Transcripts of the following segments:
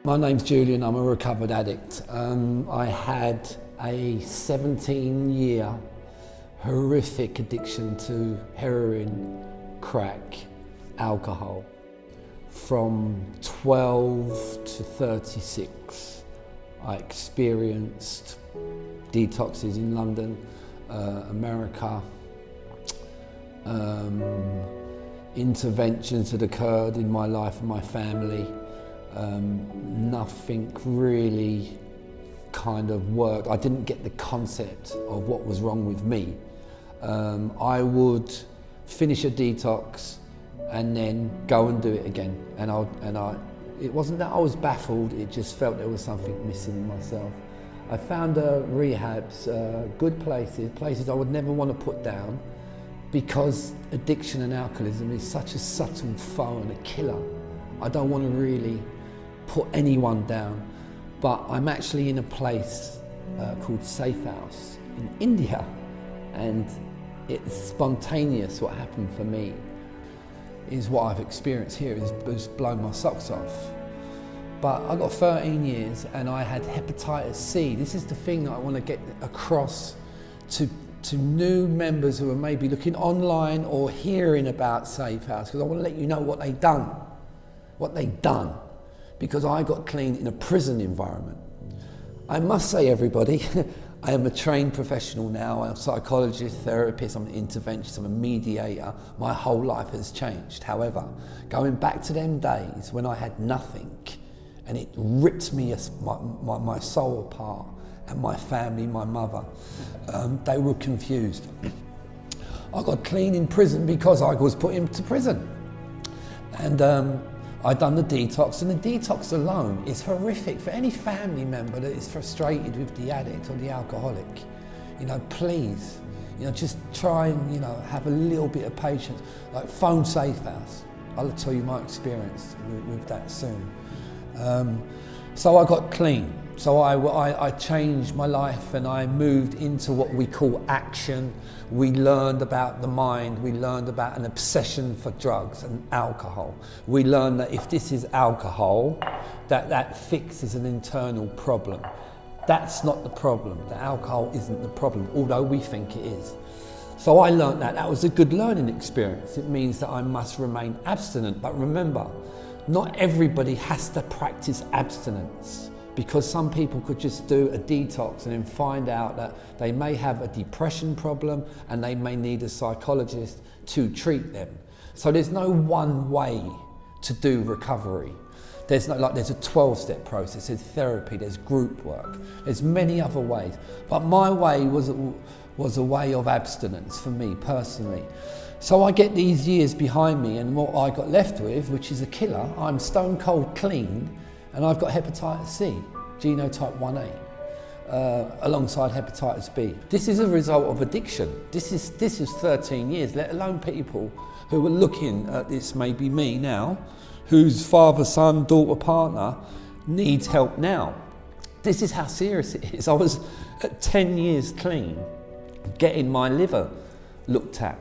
My name's Julian, I'm a recovered addict. I had a 17-year horrific addiction to heroin, crack, alcohol. From 12 to 36, I experienced detoxes in London, America, interventions that occurred in my life and my family. Nothing really kind of worked. I didn't get the concept of what was wrong with me. I would finish a detox and then go and do it again. It wasn't that I was baffled, it just felt there was something missing in myself. I found rehabs, good places I would never want to put down, because addiction and alcoholism is such a subtle foe and a killer. I don't want to really put anyone down, but I'm actually in a place called Safe House in India, and it's spontaneous. What happened for me is what I've experienced here has blown my socks off. But I got 13 years and I had hepatitis C. This is the thing that I want to get across to new members who are maybe looking online or hearing about Safe House, because I want to let you know what they've done, because I got clean in a prison environment. I must say, everybody, I am a trained professional now. I'm a psychologist, therapist, I'm an interventionist, I'm a mediator. My whole life has changed. However, going back to them days when I had nothing and it ripped me my soul apart, and my family, my mother, they were confused. I got clean in prison because I was put into prison. And I'd done the detox, and the detox alone is horrific for any family member that is frustrated with the addict or the alcoholic. Please, just try and, have a little bit of patience. Like, phone Safe House. I'll tell you my experience with that soon. So I got clean. So I changed my life and I moved into what we call action. We learned about the mind, we learned about an obsession for drugs and alcohol. We learned that if this is alcohol, that fixes an internal problem. That's not the problem. The alcohol isn't the problem, although we think it is. So I learned that was a good learning experience. It means that I must remain abstinent. But remember, not everybody has to practice abstinence, because some people could just do a detox and then find out that they may have a depression problem and they may need a psychologist to treat them. So there's no one way to do recovery. There's a 12-step process, there's therapy, there's group work, there's many other ways. But my way was a way of abstinence for me personally. So I get these years behind me, and what I got left with, which is a killer, I'm stone cold clean, and I've got hepatitis C, genotype 1A, alongside hepatitis B. This is a result of addiction. This is 13 years, let alone people who are looking at this, maybe me now, whose father, son, daughter, partner needs help now. This is how serious it is. I was at 10 years clean, getting my liver looked at.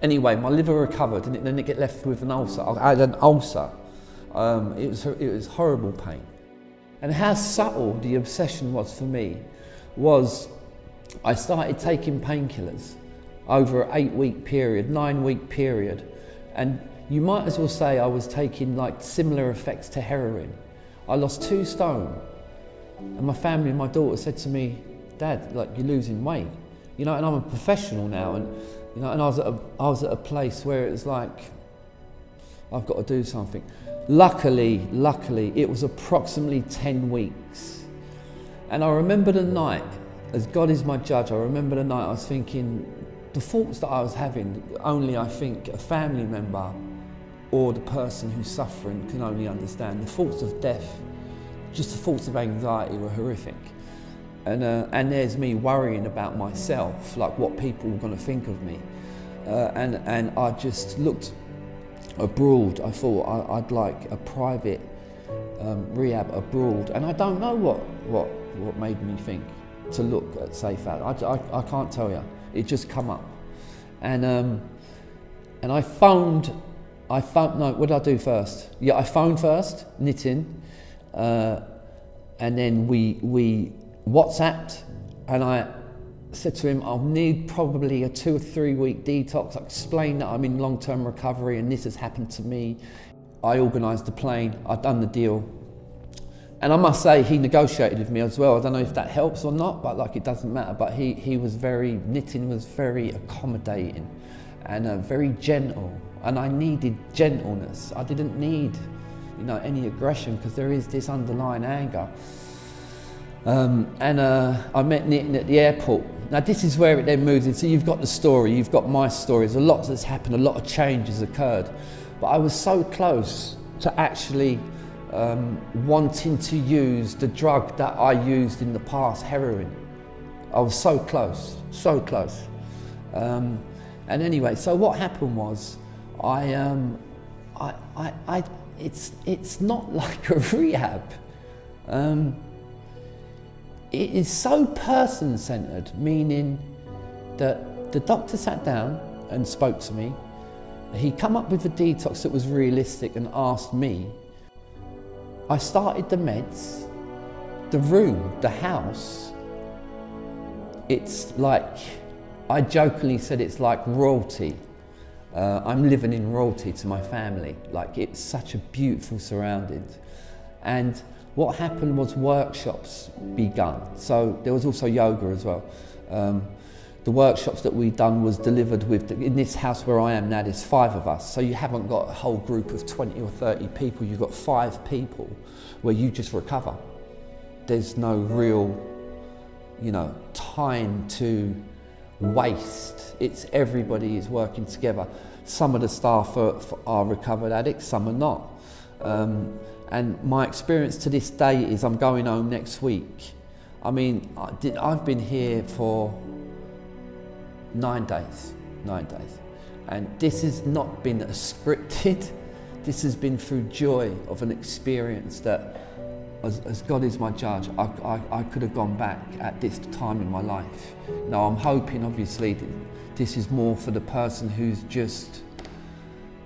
Anyway, my liver recovered, and then it get left with an ulcer. I had an ulcer. It was horrible pain. And how subtle the obsession was for me was I started taking painkillers over an 8-week period, 9-week period. And you might as well say I was taking like similar effects to heroin. I lost 2 stone. And my family and my daughter said to me, "Dad, like, you're losing weight." And I'm a professional now, and and I was at a place where it was like, I've got to do something. Luckily, it was approximately 10 weeks. And I remember the night, as God is my judge, I remember the night I was thinking, the thoughts that I was having, only I think a family member or the person who's suffering can only understand. The thoughts of death, just the thoughts of anxiety were horrific. And there's me worrying about myself, like what people were going to think of me. And I just looked abroad. I thought I'd like a private rehab abroad, and I don't know what made me think to look at Safe House. I can't tell you. It just come up, and I phoned. No, what did I do first? Yeah, I phoned first, knitting, and then we WhatsApped, and I said to him, I'll need probably a 2 or 3 week detox. I explained that I'm in long-term recovery and this has happened to me. I organised the plane, I'd done the deal. And I must say, he negotiated with me as well. I don't know if that helps or not, but like, it doesn't matter. But he was Nitin was very accommodating and very gentle. And I needed gentleness. I didn't need, any aggression, because there is this underlying anger. I met Nitin at the airport. Now this is where it then moves in. So you've got the story, you've got my story. There's a lot that's happened, a lot of change has occurred. But I was so close to actually wanting to use the drug that I used in the past, heroin. I was so close, so close. And anyway, so what happened was, it's not like a rehab. It is so person-centered, meaning that the doctor sat down and spoke to me. He come up with a detox that was realistic and asked me. I started the meds, the room, the house. It's like, I jokingly said it's like royalty. I'm living in royalty to my family. Like, it's such a beautiful surroundings. And what happened was workshops begun. So there was also yoga as well. The workshops that we'd done was delivered in this house where I am now, there's 5 of us. So you haven't got a whole group of 20 or 30 people, you've got 5 people where you just recover. There's no real, time to waste. It's everybody is working together. Some of the staff are recovered addicts, some are not. And my experience to this day is I'm going home next week. I mean, I've been here for 9 days. And this has not been scripted. This has been through joy of an experience that, as God is my judge, I could have gone back at this time in my life. Now I'm hoping, obviously, that this is more for the person who's just,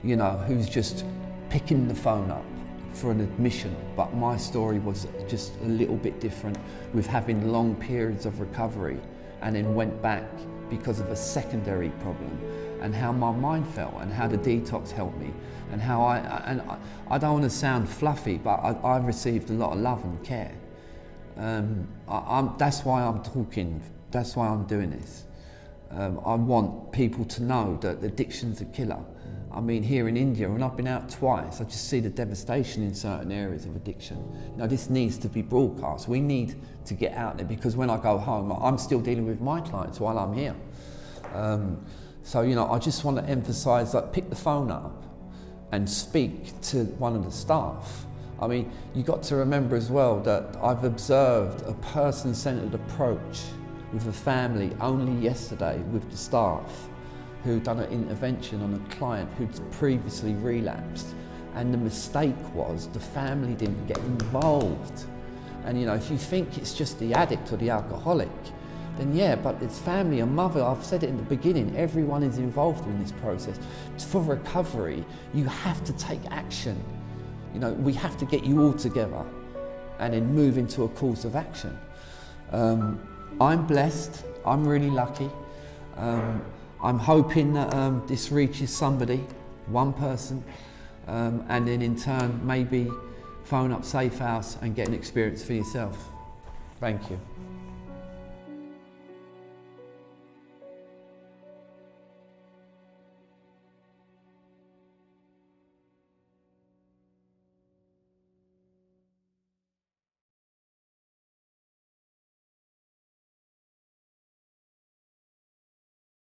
who's just picking the phone up for an admission. But my story was just a little bit different, with having long periods of recovery and then went back because of a secondary problem, and how my mind felt and how the detox helped me, and how I don't want to sound fluffy, but I received a lot of love and care. That's why I'm talking, that's why I'm doing this. I want people to know that addiction's a killer. I mean, here in India, when I've been out twice, I just see the devastation in certain areas of addiction. This needs to be broadcast. We need to get out there, because when I go home, I'm still dealing with my clients while I'm here. So, I just want to emphasise, like, pick the phone up and speak to one of the staff. I mean, you've got to remember as well that I've observed a person-centred approach with a family only yesterday with the staff, who'd done an intervention on a client who'd previously relapsed. And the mistake was the family didn't get involved. And if you think it's just the addict or the alcoholic, then yeah, but it's family and mother. I've said it in the beginning, everyone is involved in this process. For recovery, you have to take action. We have to get you all together and then move into a course of action. I'm blessed, I'm really lucky. I'm hoping that this reaches somebody, one person, and then in turn maybe phone up Safe House and get an experience for yourself. Thank you.